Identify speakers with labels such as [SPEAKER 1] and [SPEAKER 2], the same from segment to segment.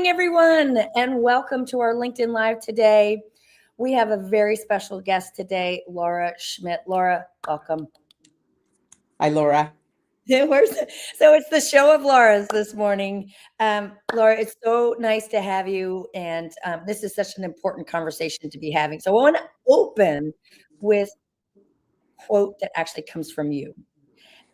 [SPEAKER 1] morning, everyone, and welcome to our LinkedIn Live today. We have a very special guest today, Laura Schmidt. Laura, welcome.
[SPEAKER 2] Hi, Laura.
[SPEAKER 1] So it's the show of Laura's this morning. Laura, it's so nice to have you, and this is such an important conversation to be having. So I want to open with a quote that actually comes from you.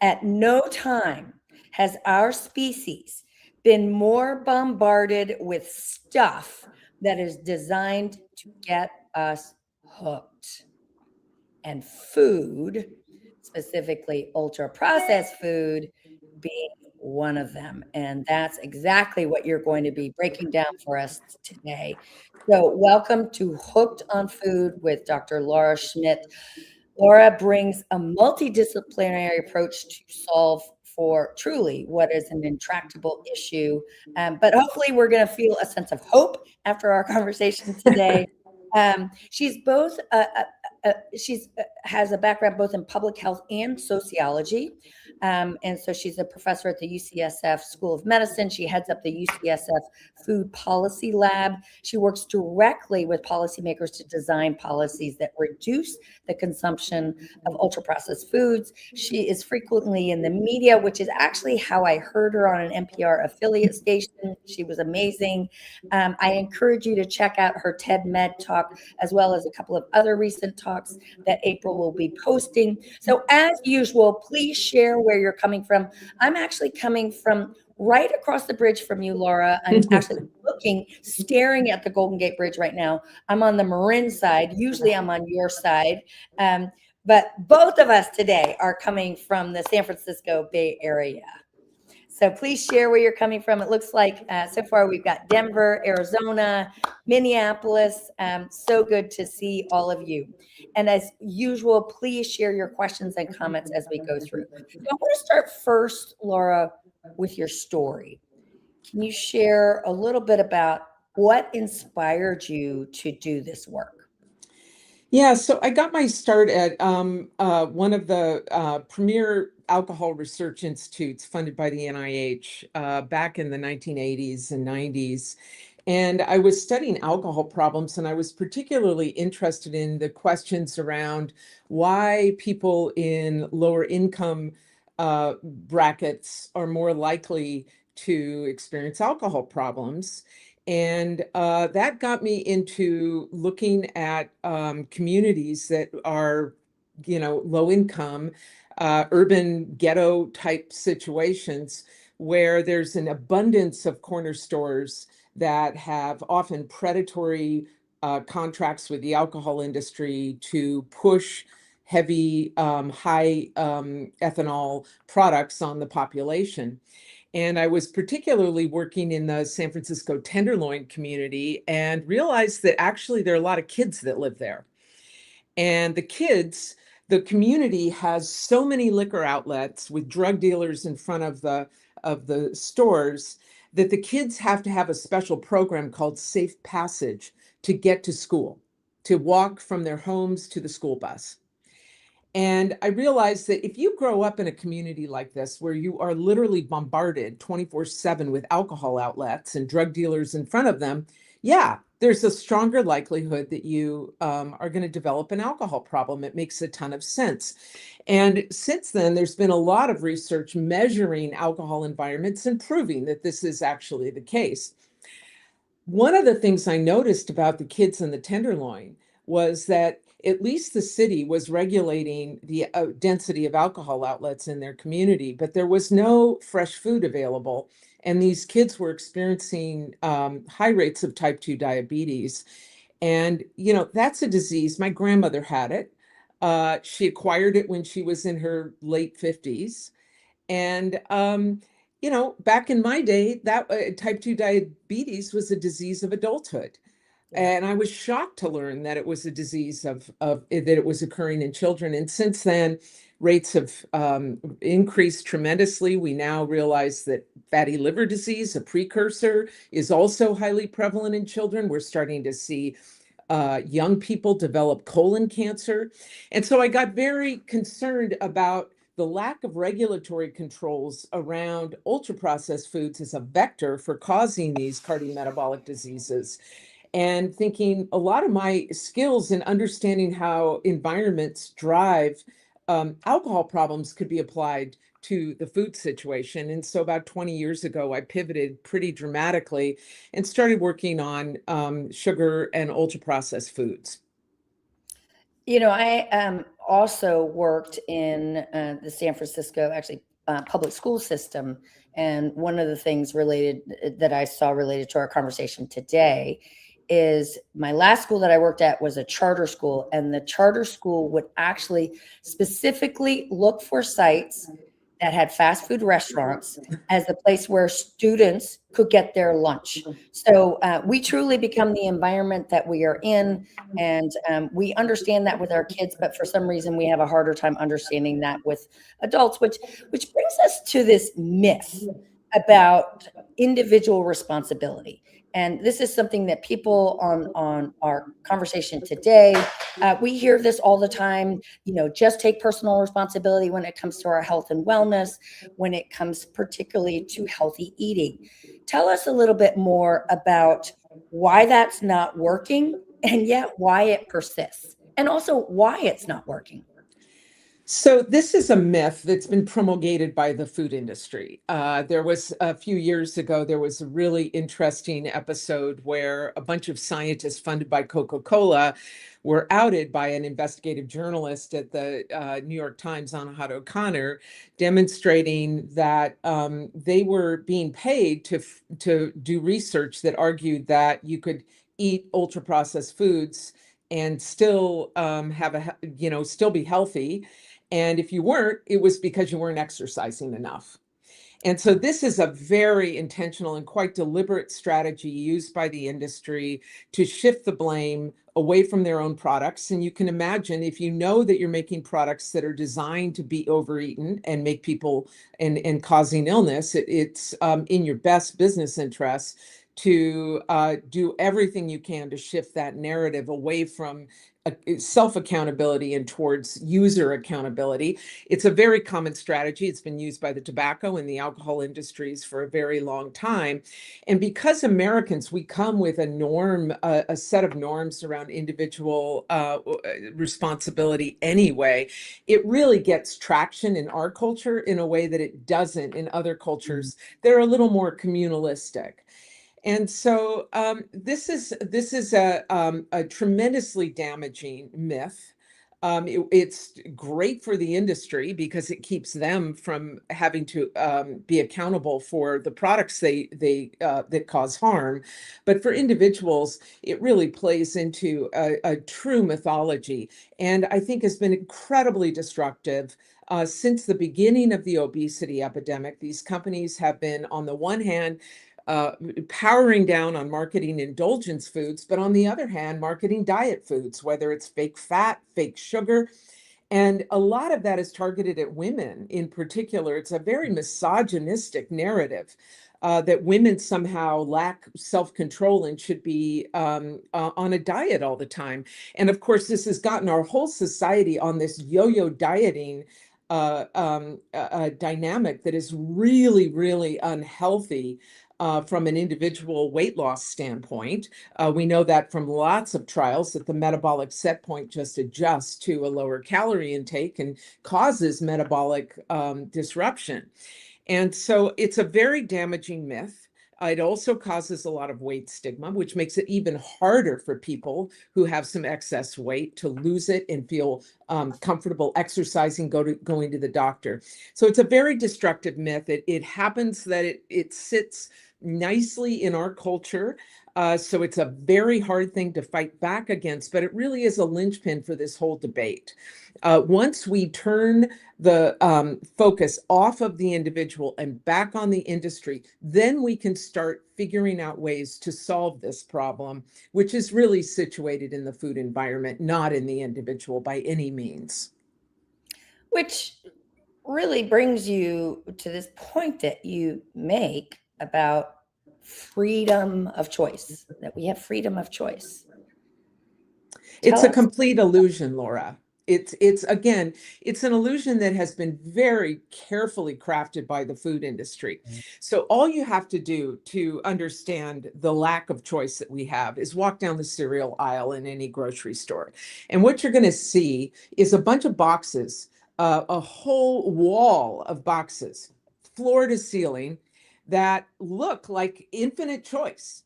[SPEAKER 1] At no time has our species been more bombarded with stuff that is designed to get us hooked. And food, specifically ultra processed food, being one of them. And that's exactly what you're going to be breaking down for us today. So, welcome to Hooked on Food with Dr. Laura Schmidt. Laura brings a multidisciplinary approach to solve for truly what is an intractable issue. But hopefully, we're going to feel a sense of hope after our conversation today. She's both has a background both in public health and sociology. And so she's a professor at the UCSF School of Medicine. She heads up the UCSF Food Policy Lab. She works directly with policymakers to design policies that reduce the consumption of ultra-processed foods. She is frequently in the media, which is actually how I heard her on an NPR affiliate station. She was amazing. I encourage you to check out her TED Med talk, as well as a couple of other recent talks that April will be posting. So as usual, please share where you're coming from. I'm actually coming from right across the bridge from you, Laura. I'm actually staring at the Golden Gate Bridge right now. I'm on the Marin side. Usually I'm on your side. But both of us today are coming from the San Francisco Bay Area. So please share where you're coming from. It looks like so far we've got Denver, Arizona, Minneapolis. So good to see all of you. And as usual, please share your questions and comments as we go through. So I want to start first, Laura, with your story. Can you share a little bit about what inspired you to do this work?
[SPEAKER 2] Yeah, so I got my start at one of the premier alcohol research institutes funded by the NIH back in the 1980s and 90s. And I was studying alcohol problems, and I was particularly interested in the questions around why people in lower income brackets are more likely to experience alcohol problems. And that got me into looking at communities that are, low income, urban ghetto type situations where there's an abundance of corner stores that have often predatory contracts with the alcohol industry to push heavy, high ethanol products on the population. And I was particularly working in the San Francisco Tenderloin community and realized that actually there are a lot of kids that live there. And the community has so many liquor outlets with drug dealers in front of the stores that the kids have to have a special program called Safe Passage to get to school, to walk from their homes to the school bus. And I realized that if you grow up in a community like this, where you are literally bombarded 24/7 with alcohol outlets and drug dealers in front of them, yeah, there's a stronger likelihood that you are going to develop an alcohol problem. It makes a ton of sense. And since then, there's been a lot of research measuring alcohol environments and proving that this is actually the case. One of the things I noticed about the kids in the Tenderloin was that at least the city was regulating the density of alcohol outlets in their community, but there was no fresh food available. And these kids were experiencing high rates of type 2 diabetes. And, that's a disease. My grandmother had it. She acquired it when she was in her late 50s. And, back in my day, that type 2 diabetes was a disease of adulthood. And I was shocked to learn that it was a disease that it was occurring in children. And since then, rates have increased tremendously. We now realize that fatty liver disease, a precursor, is also highly prevalent in children. We're starting to see young people develop colon cancer. And so I got very concerned about the lack of regulatory controls around ultra-processed foods is a vector for causing these cardiometabolic diseases. And thinking a lot of my skills in understanding how environments drive alcohol problems could be applied to the food situation. And so about 20 years ago, I pivoted pretty dramatically and started working on sugar and ultra processed foods.
[SPEAKER 1] I also worked in the San Francisco, actually, public school system. And one of the things related that I saw related to our conversation today is my last school that I worked at was a charter school, and the charter school would actually specifically look for sites that had fast food restaurants as the place where students could get their lunch. So we truly become the environment that we are in, and we understand that with our kids, but for some reason we have a harder time understanding that with adults, which brings us to this myth about individual responsibility. And this is something that people on our conversation today, we hear this all the time. Just take personal responsibility when it comes to our health and wellness, when it comes particularly to healthy eating. Tell us a little bit more about why that's not working, and yet why it persists, and also why it's not working.
[SPEAKER 2] So this is a myth that's been promulgated by the food industry. There was a few years ago, there was a really interesting episode where a bunch of scientists funded by Coca-Cola were outed by an investigative journalist at the New York Times, Anahad O'Connor, demonstrating that they were being paid to do research that argued that you could eat ultra processed foods and still still be healthy. And if you weren't, it was because you weren't exercising enough. And so this is a very intentional and quite deliberate strategy used by the industry to shift the blame away from their own products. And you can imagine, if you know that you're making products that are designed to be overeaten and make people and causing illness, it's in your best business interests to do everything you can to shift that narrative away from self-accountability and towards user accountability. It's a very common strategy. It's been used by the tobacco and the alcohol industries for a very long time. And because Americans, we come with a set of norms around individual responsibility anyway, it really gets traction in our culture in a way that it doesn't in other cultures. They're a little more communalistic. And so this is a tremendously damaging myth. It's great for the industry because it keeps them from having to be accountable for the products that cause harm. But for individuals, it really plays into a true mythology, and I think has been incredibly destructive. Since the beginning of the obesity epidemic, these companies have been, on the one hand, uh, powering down on marketing indulgence foods, but on the other hand, marketing diet foods, whether it's fake fat, fake sugar. And a lot of that is targeted at women in particular. It's a very misogynistic narrative. That women somehow lack self-control and should be on a diet all the time. And of course, this has gotten our whole society on this yo-yo dieting dynamic that is really, really unhealthy from an individual weight loss standpoint. We know that from lots of trials that the metabolic set point just adjusts to a lower calorie intake and causes metabolic disruption. And so it's a very damaging myth. It also causes a lot of weight stigma, which makes it even harder for people who have some excess weight to lose it and feel comfortable exercising, going to the doctor. So it's a very destructive myth. It happens that it sits nicely in our culture. So it's a very hard thing to fight back against, but it really is a linchpin for this whole debate. Once we turn the focus off of the individual and back on the industry, then we can start figuring out ways to solve this problem, which is really situated in the food environment, not in the individual by any means.
[SPEAKER 1] Which really brings you to this point that you make about freedom of choice, that we have freedom of choice.
[SPEAKER 2] It's
[SPEAKER 1] Tell
[SPEAKER 2] a
[SPEAKER 1] us.
[SPEAKER 2] complete illusion, Laura. It's again, it's an illusion that has been very carefully crafted by the food industry. So all you have to do to understand the lack of choice that we have is walk down the cereal aisle in any grocery store. And what you're going to see is a bunch of boxes, a whole wall of boxes, floor to ceiling, that look like infinite choice.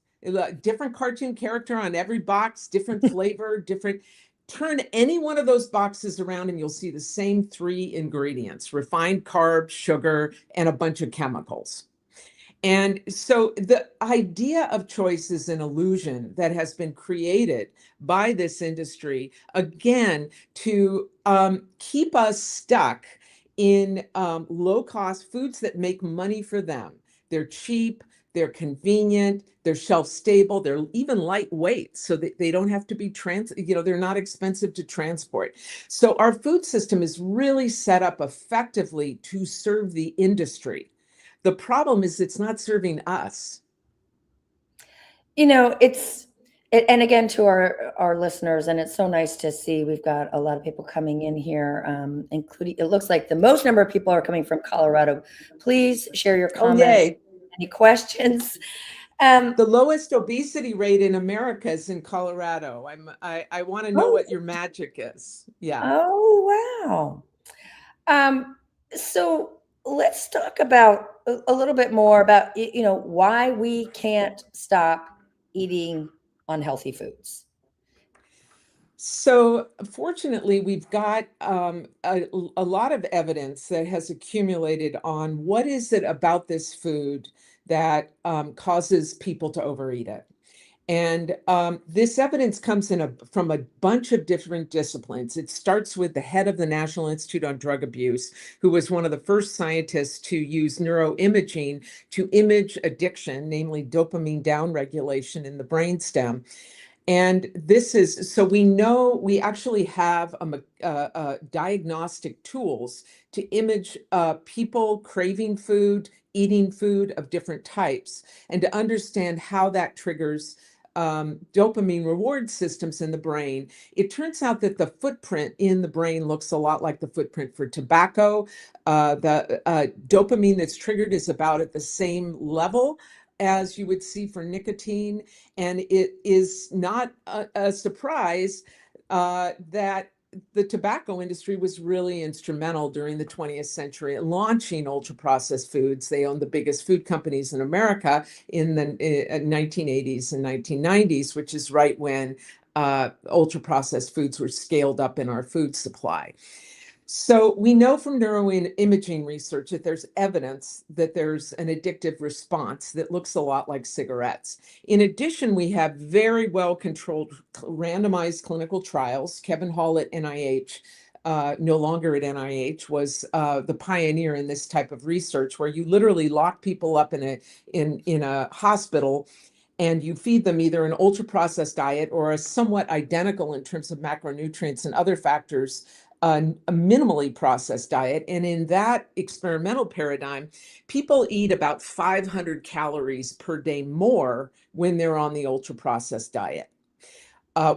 [SPEAKER 2] Different cartoon character on every box, different flavor, different. Turn any one of those boxes around and you'll see the same three ingredients: refined carbs, sugar, and a bunch of chemicals. And so the idea of choice is an illusion that has been created by this industry, again, to keep us stuck in low cost foods that make money for them. They're cheap, they're convenient, they're shelf stable, they're even lightweight so that they don't have to be they're not expensive to transport. So our food system is really set up effectively to serve the industry. The problem is it's not serving us.
[SPEAKER 1] And again, to our listeners, and it's so nice to see we've got a lot of people coming in here, including, it looks like the most number of people are coming from Colorado. Please share your
[SPEAKER 2] Oh,
[SPEAKER 1] comments,
[SPEAKER 2] yay.
[SPEAKER 1] any questions.
[SPEAKER 2] The lowest obesity rate in America is in Colorado. I want to know
[SPEAKER 1] Oh,
[SPEAKER 2] what your magic is. Yeah.
[SPEAKER 1] oh, wow. So let's talk about a little bit more about, why we can't stop eating unhealthy foods.
[SPEAKER 2] So fortunately, we've got a lot of evidence that has accumulated on what is it about this food that causes people to overeat it. And this evidence comes from a bunch of different disciplines. It starts with the head of the National Institute on Drug Abuse, who was one of the first scientists to use neuroimaging to image addiction, namely dopamine downregulation in the brainstem. And this is, so we know we actually have diagnostic tools to image people craving food, eating food of different types, and to understand how that triggers dopamine reward systems in the brain. It turns out that the footprint in the brain looks a lot like the footprint for tobacco. The dopamine that's triggered is about at the same level as you would see for nicotine. And it is not a surprise that the tobacco industry was really instrumental during the 20th century at launching ultra processed foods. They owned the biggest food companies in America in the 1980s and 1990s, which is right when ultra processed foods were scaled up in our food supply. So we know from neuroimaging research that there's evidence that there's an addictive response that looks a lot like cigarettes. In addition, we have very well-controlled randomized clinical trials. Kevin Hall at NIH, no longer at NIH, was the pioneer in this type of research, where you literally lock people up in a hospital and you feed them either an ultra processed diet or a somewhat identical in terms of macronutrients and other factors, a minimally processed diet. And in that experimental paradigm, people eat about 500 calories per day more when they're on the ultra processed diet.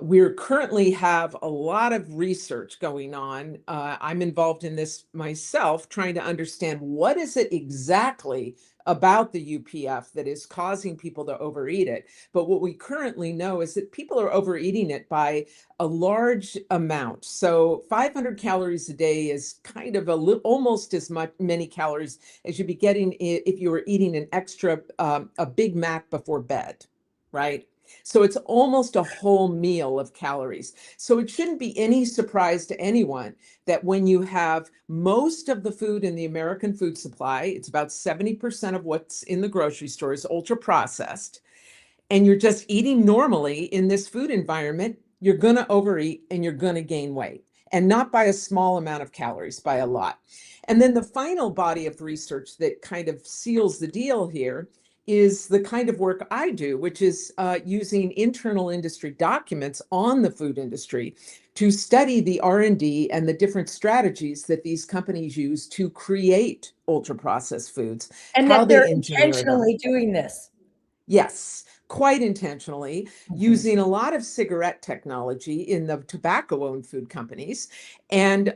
[SPEAKER 2] We currently have a lot of research going on. I'm involved in this myself, trying to understand what is it exactly about the UPF that is causing people to overeat it. But what we currently know is that people are overeating it by a large amount. So 500 calories a day is kind of almost as many calories as you'd be getting if you were eating an extra a Big Mac before bed, right? So it's almost a whole meal of calories. So it shouldn't be any surprise to anyone that when you have most of the food in the American food supply, it's about 70% of what's in the grocery store is ultra processed, and you're just eating normally in this food environment, you're going to overeat and you're going to gain weight, and not by a small amount of calories, by a lot. And then the final body of research that kind of seals the deal here is the kind of work I do, which is using internal industry documents on the food industry to study the R&D and the different strategies that these companies use to create ultra processed foods,
[SPEAKER 1] And
[SPEAKER 2] how
[SPEAKER 1] that they're
[SPEAKER 2] they engineer them.
[SPEAKER 1] intentionally doing this.
[SPEAKER 2] Yes, quite intentionally, using a lot of cigarette technology in the tobacco-owned food companies, and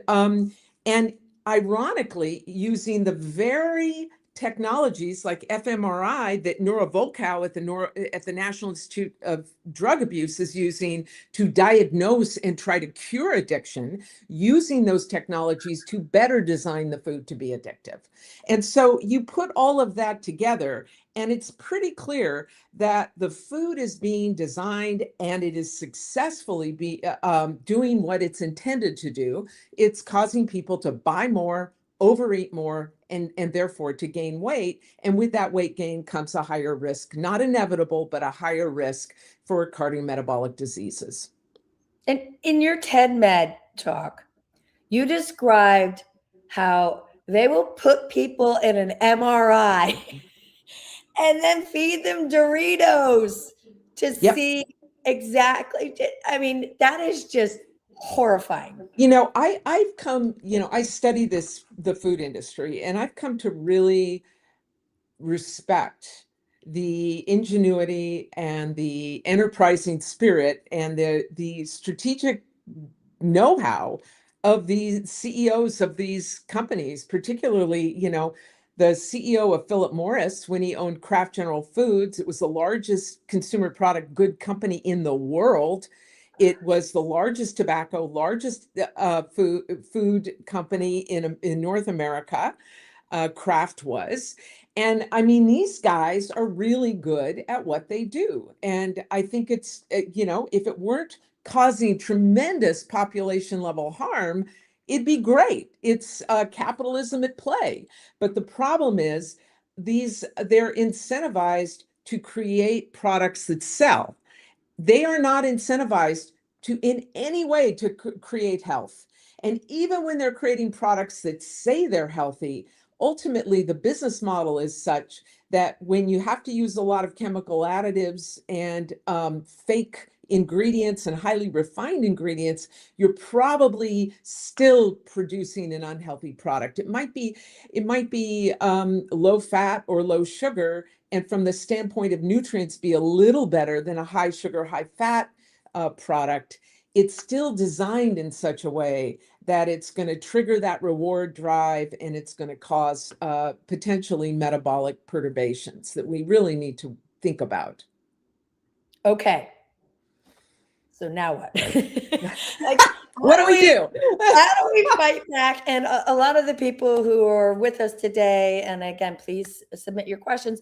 [SPEAKER 2] ironically using the very technologies like fMRI that Nora Volkow at the National Institute of Drug Abuse is using to diagnose and try to cure addiction, using those technologies to better design the food to be addictive. And so you put all of that together, and it's pretty clear that the food is being designed and it is successfully doing what it's intended to do. It's causing people to buy more, overeat more, and therefore to gain weight. And with that weight gain comes a higher risk, not inevitable, but a higher risk for cardiometabolic diseases.
[SPEAKER 1] And in your TED Med talk, you described how they will put people in an MRI and then feed them Doritos to
[SPEAKER 2] Yep.
[SPEAKER 1] see exactly. I mean, that is just horrifying.
[SPEAKER 2] I've come, I study the food industry, and I've come to really respect the ingenuity and the enterprising spirit and the strategic know-how of the CEOs of these companies, particularly, the CEO of Philip Morris, when he owned Kraft General Foods. It was the largest consumer product good company in the world. It was the largest tobacco, largest food company in North America. Kraft was. And I mean, these guys are really good at what they do. And I think it's, if it weren't causing tremendous population level harm, it'd be great. It's capitalism at play. But the problem is they're incentivized to create products that sell. They are not incentivized to in any way to create health. And even when they're creating products that say they're healthy, ultimately the business model is such that when you have to use a lot of chemical additives and fake ingredients and highly refined ingredients, you're probably still producing an unhealthy product. It might be low fat or low sugar, and from the standpoint of nutrients, be a little better than a high sugar, high fat product. It's still designed in such a way that it's going to trigger that reward drive, and it's going to cause potentially metabolic perturbations that we really need to think about.
[SPEAKER 1] Okay. So now what? Like,
[SPEAKER 2] what do we do?
[SPEAKER 1] How do we fight back? And a lot of the people who are with us today, and again, please submit your questions,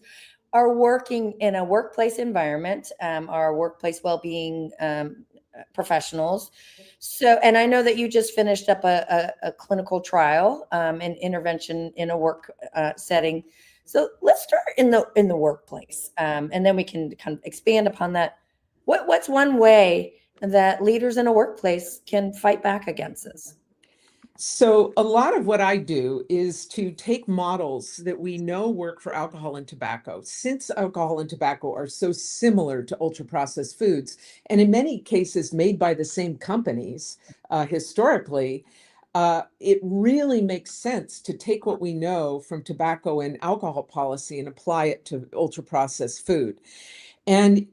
[SPEAKER 1] are working in a workplace environment, are workplace well-being professionals. So, and I know that you just finished up a clinical trial and intervention in a work setting. So let's start in the workplace, and then we can kind of expand upon that. What's one way that leaders in a workplace can fight back against this?
[SPEAKER 2] So a lot of what I do is to take models that we know work for alcohol and tobacco, since alcohol and tobacco are so similar to ultra-processed foods, and in many cases made by the same companies historically. It really makes sense to take what we know from tobacco and alcohol policy and apply it to ultra-processed food. And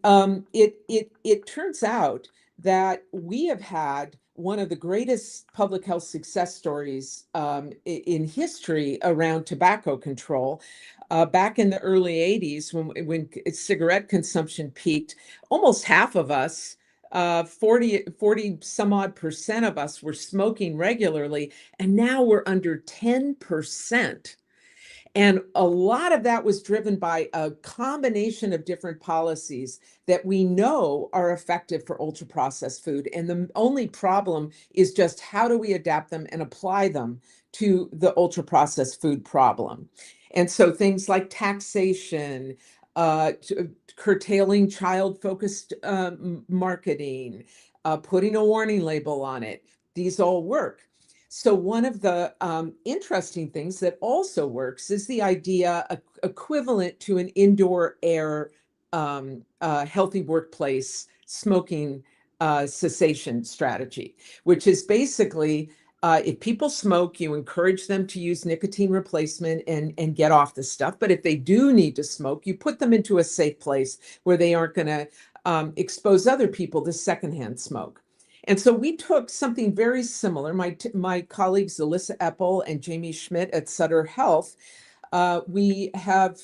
[SPEAKER 2] it turns out that we have had one of the greatest public health success stories in history around tobacco control. Back in the early 80s, when cigarette consumption peaked, almost half of us, 40 some odd percent of us, were smoking regularly, and now we're under 10%. And a lot of that was driven by a combination of different policies that we know are effective for ultra processed food. And the only problem is just how do we adapt them and apply them to the ultra processed food problem. And so things like taxation, curtailing child focused marketing, putting a warning label on it, these all work. So one of the interesting things that also works is the idea equivalent to an indoor air healthy workplace smoking cessation strategy, which is basically If people smoke, you encourage them to use nicotine replacement and get off the stuff. But if they do need to smoke, you put them into a safe place where they aren't going to expose other people to secondhand smoke. And so we took something very similar. My colleagues Alyssa Epple and Jamie Schmidt at Sutter Health, we have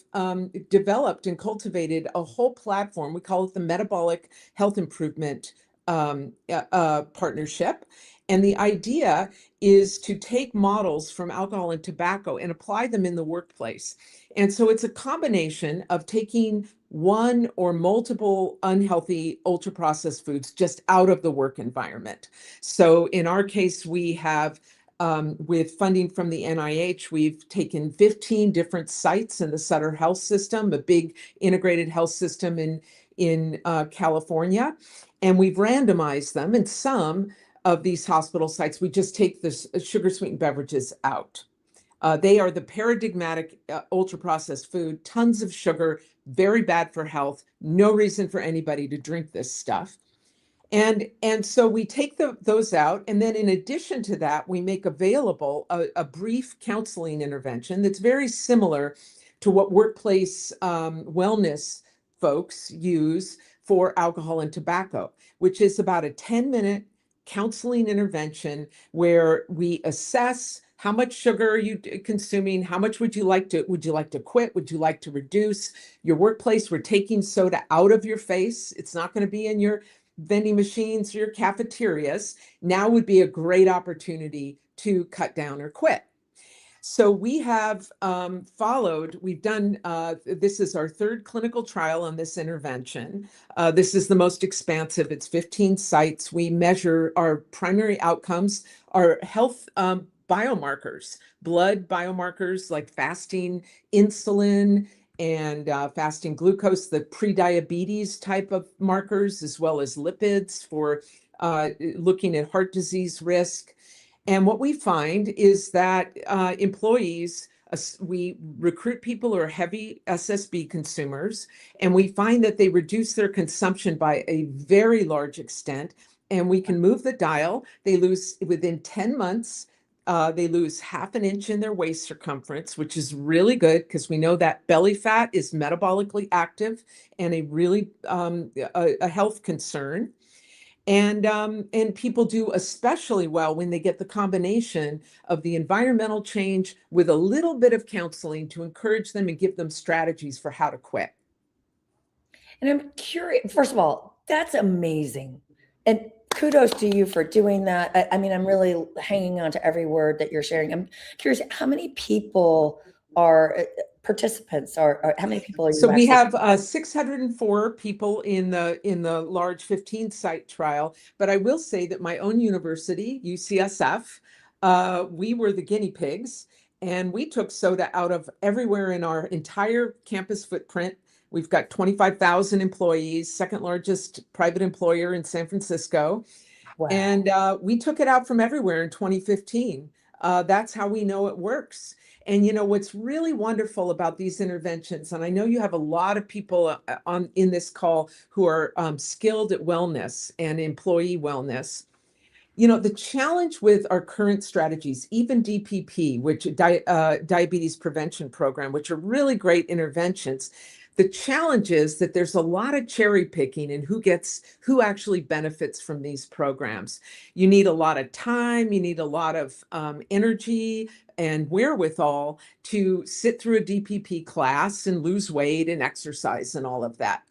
[SPEAKER 2] developed and cultivated a whole platform. We call it the Metabolic Health Improvement Partnership. And the idea is to take models from alcohol and tobacco and apply them in the workplace. And so it's a combination of taking one or multiple unhealthy ultra processed foods just out of the work environment. So in our case, we have with funding from the NIH, we've taken 15 different sites in the Sutter Health System, a big integrated health system in California, and we've randomized them. And some of these hospital sites, we just take the sugar sweetened beverages out. They are the paradigmatic ultra processed food, tons of sugar, very bad for health, no reason for anybody to drink this stuff. And so we take those out, and then in addition to that, we make available a brief counseling intervention that's very similar to what workplace wellness folks use for alcohol and tobacco, which is about a 10-minute counseling intervention where we assess how much sugar are you consuming, how much would you like to quit, would you like to reduce your workplace. We're taking soda out of your face. It's not going to be in your vending machines or your cafeterias. Now would be a great opportunity to cut down or quit. So we have we've done, this is our third clinical trial on this intervention. This is the most expansive. It's 15 sites. We measure our primary outcomes, our health biomarkers, blood biomarkers like fasting insulin and fasting glucose, the pre-diabetes type of markers, as well as lipids for looking at heart disease risk. And what we find is that employees, we recruit people who are heavy SSB consumers, and we find that they reduce their consumption by a very large extent. And we can move the dial. They lose within 10 months. They lose half an inch in their waist circumference, which is really good because we know that belly fat is metabolically active and a really a health concern. And people do especially well when they get the combination of the environmental change with a little bit of counseling to encourage them and give them strategies for how to quit.
[SPEAKER 1] And I'm curious, first of all, that's amazing. And kudos to you for doing that. I mean, I'm really hanging on to every word that you're sharing. I'm curious, how many people are participants, or how many people are you
[SPEAKER 2] So we
[SPEAKER 1] actually?
[SPEAKER 2] have 604 people in the large 15 site trial. But I will say that my own university, UCSF, we were the guinea pigs, and we took soda out of everywhere in our entire campus footprint. We've got 25,000 employees, second largest private employer in San Francisco.
[SPEAKER 1] Wow.
[SPEAKER 2] And we took it out from everywhere in 2015. That's how we know it works. And you know what's really wonderful about these interventions, and I know you have a lot of people in this call who are skilled at wellness and employee wellness. You know, the challenge with our current strategies, even DPP, which diabetes prevention program, which are really great interventions, the challenge is that there's a lot of cherry picking in who actually benefits from these programs. You need a lot of time, you need a lot of energy and wherewithal to sit through a DPP class and lose weight and exercise and all of that.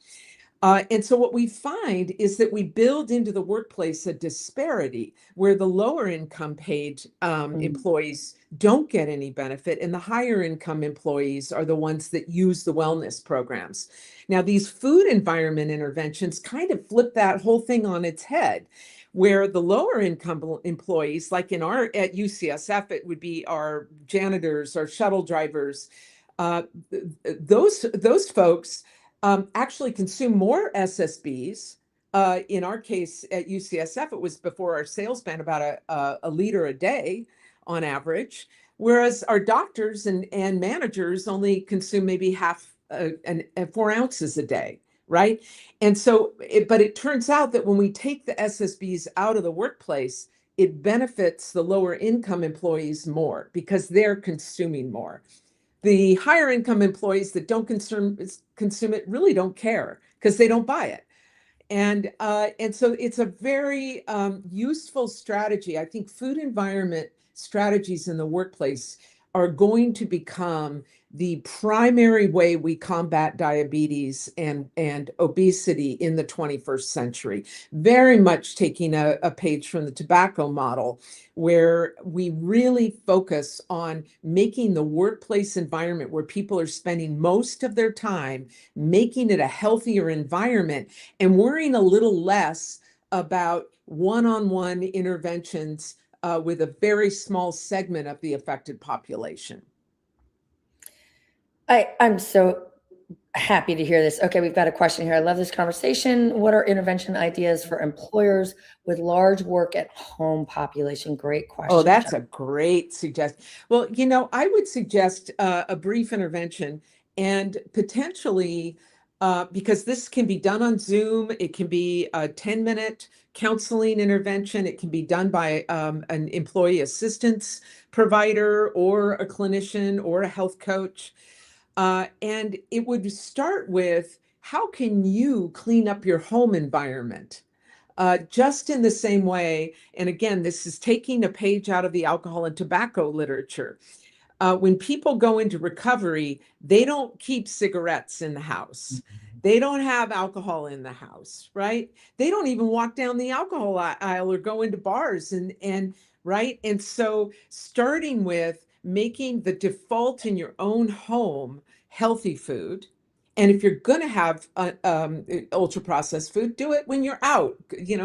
[SPEAKER 2] And so what we find is that we build into the workplace a disparity where the lower income paid employees don't get any benefit, and the higher income employees are the ones that use the wellness programs. Now, these food environment interventions kind of flip that whole thing on its head, where the lower income employees, like at UCSF, it would be our janitors, our shuttle drivers, those folks actually consume more SSBs. In our case at UCSF, it was before our sales ban about a liter a day on average, whereas our doctors and managers only consume maybe half 4 ounces a day, right? And so, but it turns out that when we take the SSBs out of the workplace, it benefits the lower income employees more because they're consuming more. The higher income employees that don't consume it really don't care because they don't buy it. And so it's a very useful strategy. I think food environment strategies in the workplace are going to become the primary way we combat diabetes and obesity in the 21st century. Very much taking a page from the tobacco model, where we really focus on making the workplace environment where people are spending most of their time, making it a healthier environment, and worrying a little less about one-on-one interventions with a very small segment of the affected population.
[SPEAKER 1] I'm so happy to hear this. Okay, we've got a question here. I love this conversation. What are intervention ideas for employers with large work at home population? Great question.
[SPEAKER 2] Oh, that's a great suggestion. Well, I would suggest a brief intervention, and potentially, because this can be done on Zoom, it can be a 10-minute counseling intervention. It can be done by an employee assistance provider or a clinician or a health coach. And it would start with, how can you clean up your home environment? Just in the same way, and again, this is taking a page out of the alcohol and tobacco literature. When people go into recovery, they don't keep cigarettes in the house. They don't have alcohol in the house, right? They don't even walk down the alcohol aisle or go into bars and right. And so starting with making the default in your own home healthy food. And if you're going to have ultra processed food, do it when you're out,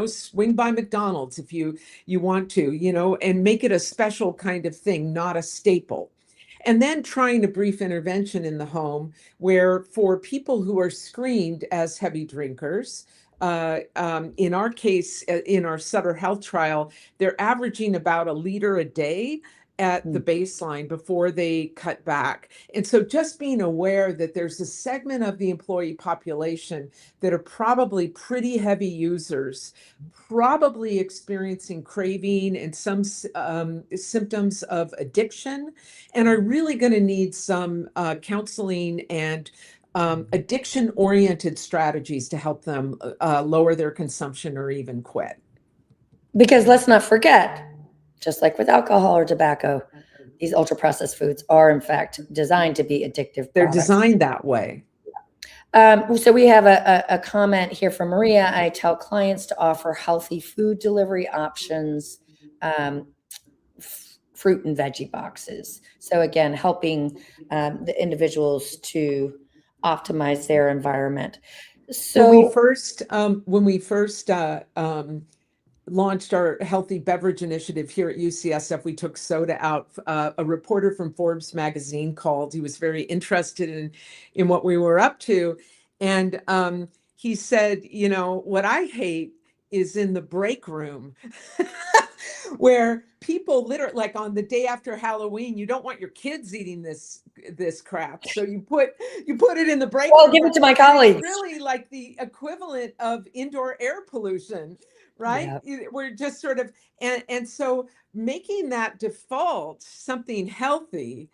[SPEAKER 2] swing by McDonald's if you want to, and make it a special kind of thing, not a staple. And then trying a brief intervention in the home, where for people who are screened as heavy drinkers, in our case, in our Sutter Health trial, they're averaging about 1 liter a day at the baseline before they cut back. And so just being aware that there's a segment of the employee population that are probably pretty heavy users, probably experiencing craving and some symptoms of addiction, and are really going to need some counseling and addiction-oriented strategies to help them lower their consumption or even quit.
[SPEAKER 1] Because let's not forget, just like with alcohol or tobacco, these ultra processed foods are in fact designed to be addictive.
[SPEAKER 2] They're designed that way.
[SPEAKER 1] So we have a comment here from Maria. I tell clients to offer healthy food delivery options, fruit and veggie boxes. So again, helping the individuals to optimize their environment. So
[SPEAKER 2] when we first launched our healthy beverage initiative here at UCSF, we took soda out. A reporter from Forbes magazine called. He was very interested in what we were up to. And he said, what I hate is in the break room where people literally, like on the day after Halloween, you don't want your kids eating this crap. So you put it in the break room.
[SPEAKER 1] I'll give it to my colleagues.
[SPEAKER 2] It's really like the equivalent of indoor air pollution. Right? Yeah. We're just sort of, and so making that default something healthy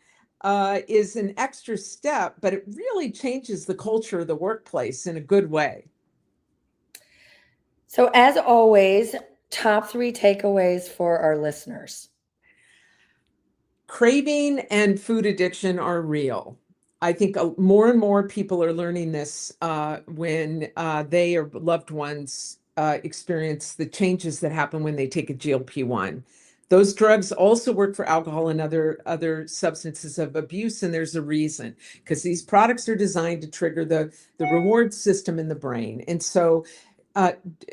[SPEAKER 2] is an extra step, but it really changes the culture of the workplace in a good way.
[SPEAKER 1] So as always, top 3 takeaways for our listeners.
[SPEAKER 2] Craving and food addiction are real. I think more and more people are learning this when they or loved ones experience the changes that happen when they take a GLP-1. Those drugs also work for alcohol and other substances of abuse, and there's a reason, because these products are designed to trigger the reward system in the brain. And so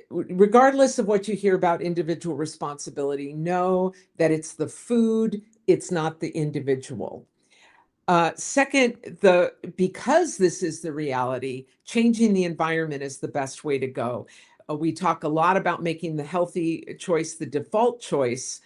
[SPEAKER 2] regardless of what you hear about individual responsibility, know that it's the food, it's not the individual. Second, because this is the reality, changing the environment is the best way to go. We talk a lot about making the healthy choice the default choice,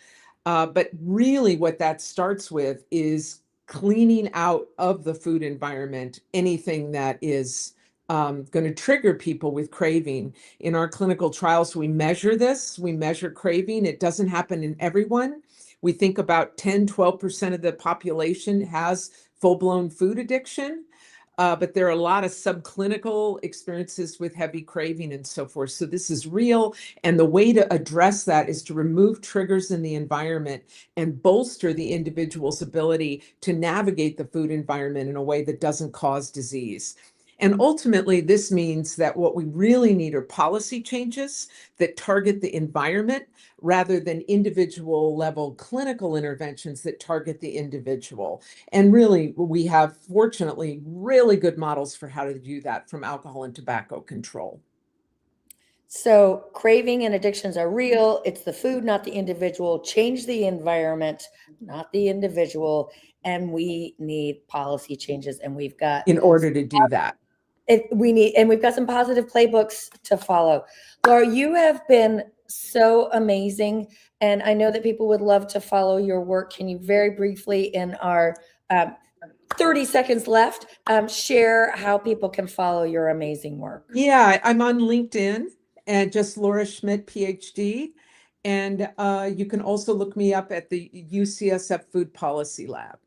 [SPEAKER 2] but really what that starts with is cleaning out of the food environment anything that is going to trigger people with craving. In our clinical trials, we measure this, we measure craving. It doesn't happen in everyone. We think about 10, 12% of the population has full-blown food addiction. But there are a lot of subclinical experiences with heavy craving and so forth. So this is real. And the way to address that is to remove triggers in the environment and bolster the individual's ability to navigate the food environment in a way that doesn't cause disease. And ultimately, this means that what we really need are policy changes that target the environment rather than individual level clinical interventions that target the individual. And really, we have, fortunately, really good models for how to do that from alcohol and tobacco control.
[SPEAKER 1] So craving and addictions are real. It's the food, not the individual. Change the environment, not the individual. And we need policy changes. And we've got
[SPEAKER 2] In order to do that.
[SPEAKER 1] we've got some positive playbooks to follow. Laura, you have been so amazing. And I know that people would love to follow your work. Can you very briefly, in our 30 seconds left, share how people can follow your amazing work?
[SPEAKER 2] Yeah, I'm on LinkedIn and just Laura Schmidt, PhD. And you can also look me up at the UCSF Food Policy Lab.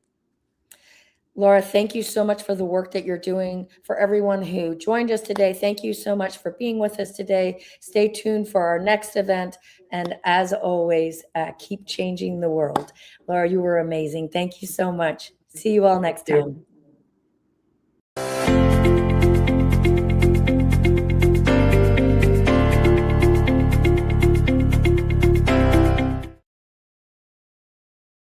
[SPEAKER 1] Laura, thank you so much for the work that you're doing. For everyone who joined us today, thank you so much for being with us today. Stay tuned for our next event. And as always, keep changing the world. Laura, you were amazing. Thank you so much. See you all next time.